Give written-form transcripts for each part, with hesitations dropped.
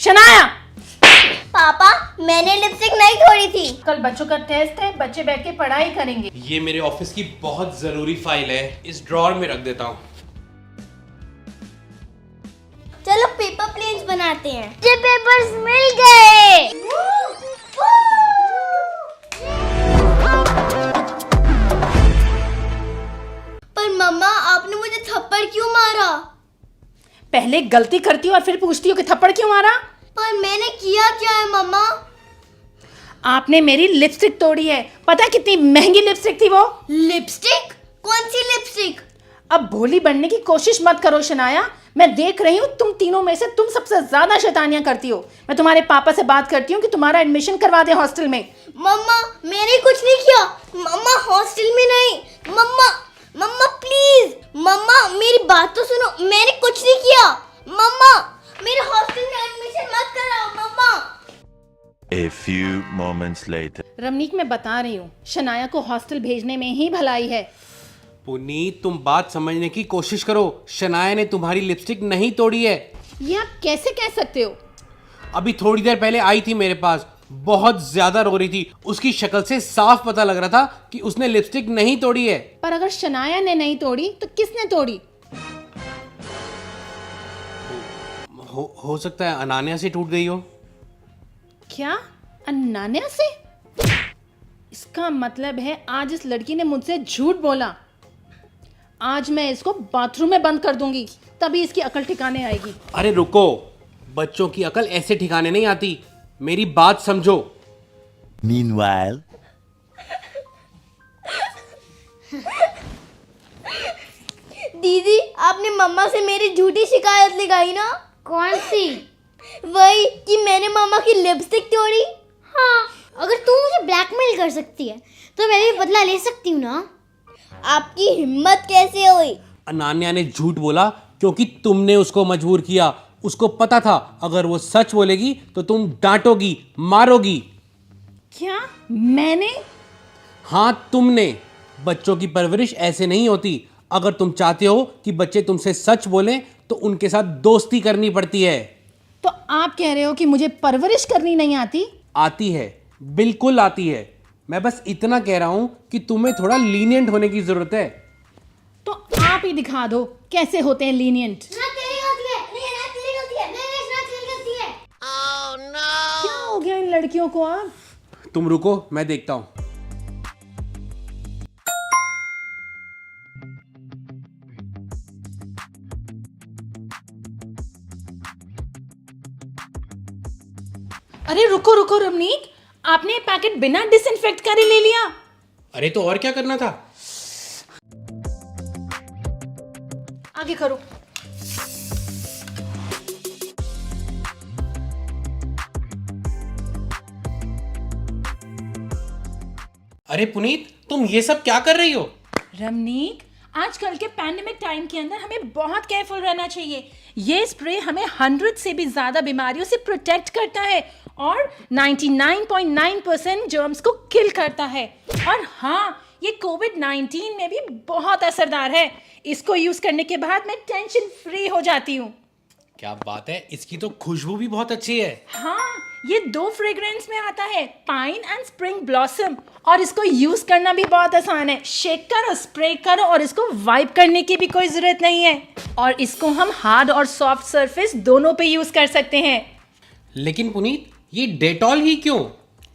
शनाया, पापा मैंने लिपस्टिक नहीं तोड़ी थी। कल बच्चों का टेस्ट है, बच्चे बैठ के पढ़ाई करेंगे। ये मेरे ऑफिस की बहुत जरूरी फाइल है, इस ड्रॉर में रख देता हूँ। चलो पेपर प्लेन्स बनाते हैं। ये पेपर्स मिल गए। पर मम्मा आपने मुझे थप्पड़ क्यों मारा? पहले गलती करती हो और फिर पूछती हो कि थप्पड़ क्यों मारा। पर मैंने किया क्या है मम्मा? आपने मेरी लिपस्टिक तोड़ी है। पता है कितनी महंगी लिपस्टिक थी वो? लिपस्टिक? कौन सी लिपस्टिक? अब भोली बनने की कोशिश मत करो शनाया। मैं देख रही हूँ तुम तीनों में से तुम सबसे ज्यादा शैतानियां करती हो। मैं तुम्हारे पापा से बात करती हूँ कि तुम्हारा एडमिशन करवा दे हॉस्टल में। मम्मा मैंने कुछ नहीं किया। मम्मा हॉस्टल में नहीं। मम्मा मम्मा प्लीज, मम्मा मेरी बात तो सुनो, मैंने कुछ नहीं किया। मम्मा मेरे हॉस्टल में एडमिशन मत कराओ मम्मा। A few moments later. Ramnik मैं बता रही हूँ, शनाया को हॉस्टल भेजने में ही भलाई है। पुनीत तुम बात समझने की कोशिश करो, शनाया ने तुम्हारी लिपस्टिक नहीं तोड़ी है। ये आप कैसे कह सकते हो? अभी थोड़ी देर पहले आई थी मेरे पास, बहुत ज्यादा रो रही थी। उसकी शक्ल से साफ पता लग रहा था कि उसने लिपस्टिक नहीं तोड़ी है। पर अगर शनाया ने नहीं तोड़ी तो किसने तोड़ी? हो सकता है अनान्या से टूट गई हो। क्या? अनान्या से? इसका मतलब है आज इस लड़की ने मुझसे झूठ बोला। आज मैं इसको बाथरूम में बंद कर दूंगी, तभी इसकी अकल ठिकाने आएगी। अरे रुको, बच्चों की अकल ऐसे ठिकाने नहीं आती, मेरी बात समझो। Meanwhile. दीदी आपने मम्मा से मेरी झूठी शिकायत लगाई ना? कौन सी? वही कि मैंने मम्मा की लिपस्टिक तोड़ी। हाँ, अगर तू मुझे ब्लैकमेल कर सकती है तो मैं भी बदला ले सकती हूँ ना। आपकी हिम्मत कैसे हुई? अनान्या ने झूठ बोला क्योंकि तुमने उसको मजबूर किया। उसको पता था अगर वो सच बोलेगी तो तुम डांटोगी, मारोगी। क्या मैंने? हाँ तुमने। बच्चों की परवरिश ऐसे नहीं होती। अगर तुम चाहते हो कि बच्चे तुमसे सच बोलें तो उनके साथ दोस्ती करनी पड़ती है। तो आप कह रहे हो कि मुझे परवरिश करनी नहीं आती? आती है, बिल्कुल आती है। मैं बस इतना कह रहा हूं कि तुम्हें थोड़ा लीनियंट होने की जरूरत है। तो आप ही दिखा दो कैसे होते हैं लीनियंट। क्या हो गया इन लड़कियों को? आप तुम रुको, मैं देखता हूं। अरे रुको रुको रमनीक, आपने ये पैकेट बिना डिसइंफेक्ट करे ले लिया? अरे तो और क्या करना था? आगे करो। अरे पुनीत, तुम ये सब क्या कर रही हो? रमनीक, आजकल के पैंडेमिक टाइम के अंदर हमें बहुत केयरफुल रहना चाहिए। ये स्प्रे हमें 100 से भी ज्यादा बीमारियों से प्रोटेक्ट करता है और 99.9% जर्म्स को किल करता है। और हाँ, ये कोविड-19 में भी बहुत असरदार है। इसको यूज करने के बाद मैं टेंशन फ्री हो जाती हूँ। क्या बात है, इसकी तो खुशबू भी बहुत अच्छी है। हाँ, ये 2 फ्रेग्रेंस में आता है, पाइन एंड स्प्रिंग ब्लॉसम। और इसको यूज करना भी बहुत आसान है। शेक करो, स्प्रे करो और इसको वाइप करने की भी कोई जरूरत नहीं है। और इसको हम हार्ड और सॉफ्ट सरफेस दोनों पे यूज कर सकते हैं। लेकिन पुनीत, ये डेटॉल ही क्यों?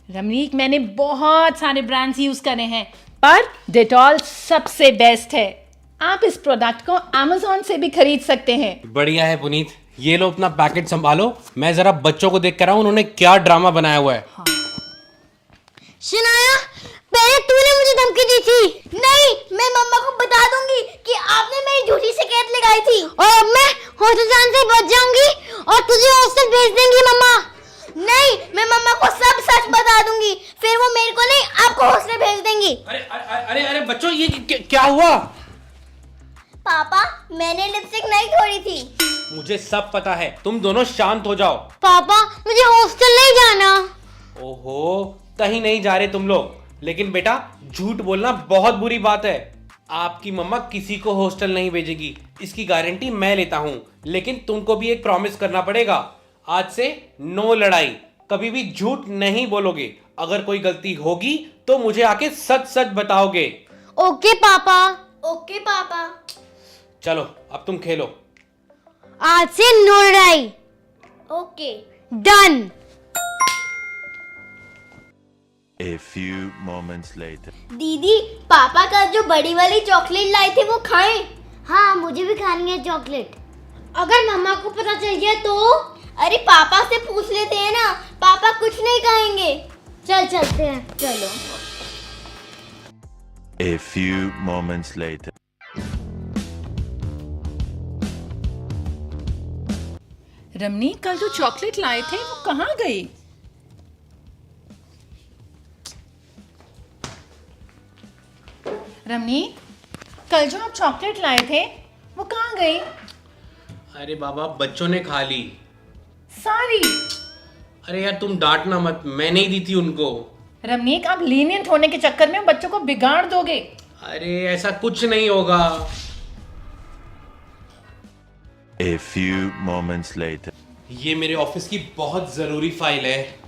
रमनीक, मैंने बहुत सारे ब्रांड्स यूज करे हैं, पर डेटॉल सबसे बेस्ट है। आप इस प्रोडक्ट को Amazon से भी खरीद सकते हैं। बढ़िया है पुनीत, ये लो अपना पैकेट संभालो। मैं जरा बच्चों को देख कर आऊं, उन्होंने क्या ड्रामा बनाया हुआ है। शनाया, पहले तूने मुझे धमकी दी थी। नहीं, मैं मम्मा को बता दूंगी कि आपने मेरी झूठी शिकायत लगाई थी और अब मैं हॉस्टल जाने से बच जाऊंगी और तुझे हॉस्टल भेज देंगी मम्मा। नहीं, मैं मम्मा को सब सच बता दूंगी, फिर वो मेरे को नहीं आपको हॉस्टल भेज देंगी। अरे अरे अरे अरे बच्चों, ये क्या हुआ? पापा मैंने लिपस्टिक नहीं तोड़ी थी। मुझे सब पता है, तुम दोनों शांत हो जाओ। पापा मुझे हॉस्टल नहीं जाना। ओहो, कहीं नहीं जा रहे तुम लोग। लेकिन बेटा, झूठ बोलना बहुत बुरी बात है। आपकी मम्मा किसी को हॉस्टल नहीं भेजेगी, इसकी गारंटी मैं लेता हूँ। लेकिन तुमको भी एक प्रॉमिस करना पड़ेगा। आज से नो लड़ाई, कभी भी झूठ नहीं बोलोगे। अगर कोई गलती होगी तो मुझे आके सच सच बताओगे। ओके पापा। ओके पापा। चलो अब तुम खेलो। आज से नो लड़ाई। Okay. Done. A few moments later. दीदी, पापा का जो बड़ी वाली चॉकलेट लाए थे वो खाएं? हाँ, मुझे भी खानी है चॉकलेट। अगर मम्मा को पता चल गया तो? अरे पापा से पूछ लेते हैं ना, पापा कुछ नहीं खाएंगे। चल चलते हैं, चलो। A few moments later. रमनी, कल जो चॉकलेट लाए थे वो कहाँ गई? रमनी, कल जो आप चॉकलेट लाए थे वो कहाँ गई? अरे बाबा, बच्चों ने खा ली सारी। अरे यार तुम डांटना मत, मैं नहीं दी थी उनको। रमनीक, आप लीनियंट होने के चक्कर में बच्चों को बिगाड़ दोगे। अरे ऐसा कुछ नहीं होगा। A few moments later. ये मेरे ऑफिस की बहुत जरूरी फाइल है,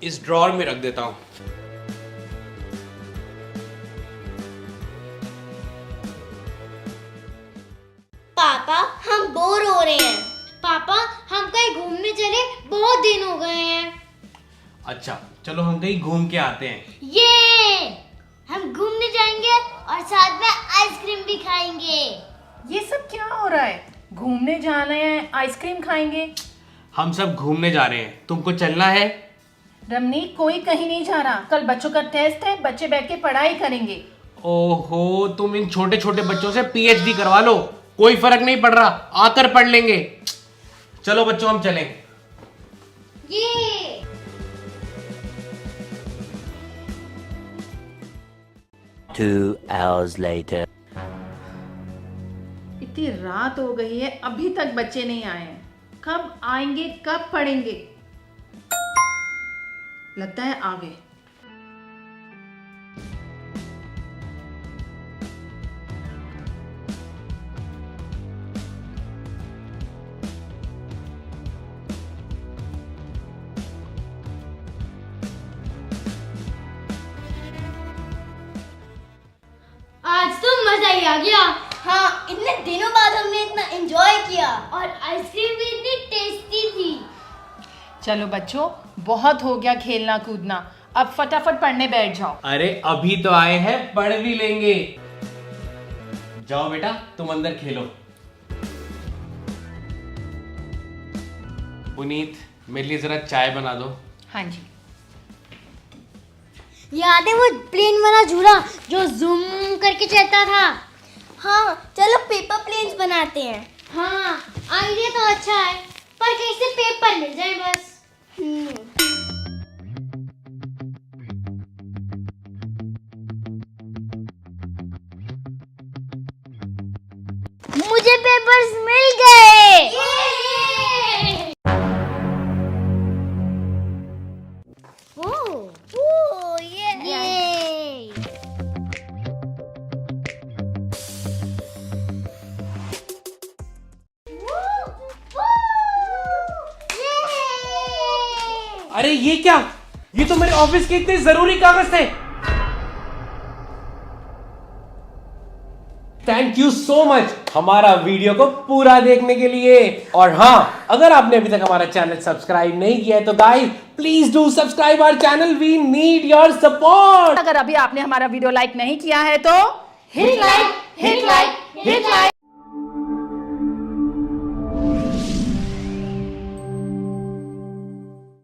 इस ड्रॉर में रख देता हूं। पापा, हम बोर हो रहे हैं। पापा, हम कहीं घूमने चले, बहुत दिन हो गए हैं। अच्छा चलो हम कहीं घूम के आते हैं। ये हम घूमने जाएंगे और साथ में आइसक्रीम भी खाएंगे। ये सब क्या हो रहा है? घूमने जाना है, आइसक्रीम खाएंगे? हम सब घूमने जा रहे हैं, तुमको चलना है? रमनीक, कोई कहीं नहीं जा रहा। कल बच्चों का टेस्ट है, बच्चे बैठ के पढ़ाई करेंगे। ओहो, तुम इन छोटे छोटे बच्चों से पीएचडी करवा लो, कोई फर्क नहीं पड़ रहा, आकर पढ़ लेंगे। चलो बच्चों हम चलें। ये 2 hours later. इतनी रात हो गई है, अभी तक बच्चे नहीं आए हैं। कब आएंगे, कब पढ़ेंगे? लगता है आ गए। आज तो मजा ही आ गया। हाँ, इतने दिनों बाद हमने इतना एंजॉय किया। और आइसक्रीम भी इतनी टेस्टी थी। चलो बच्चों, बहुत हो गया खेलना कूदना, अब फटाफट पढ़ने बैठ जाओ। अरे अभी तो आए हैं, पढ़ भी लेंगे। जाओ बेटा, तुम अंदर खेलो। पुनीत, मेरे लिए जरा चाय बना दो। हाँ जी। याद है वो प्लेन वाला झूला जो जूम करके चलता था? हाँ, चलो पेपर प्लेन्स बनाते हैं। हाँ, आइडिया तो अच्छा है, पर कहीं से पेपर मिल जाए बस। मुझे पेपर्स मिल गए। अरे ये क्या? ये तो मेरे ऑफिस के इतने जरूरी कागज थे। थैंक यू सो मच हमारा वीडियो को पूरा देखने के लिए। और हाँ, अगर आपने अभी तक हमारा चैनल सब्सक्राइब नहीं किया है तो guys please do subscribe our channel, we need your support. अगर अभी आपने हमारा वीडियो लाइक नहीं किया है तो hit like, hit like, hit like.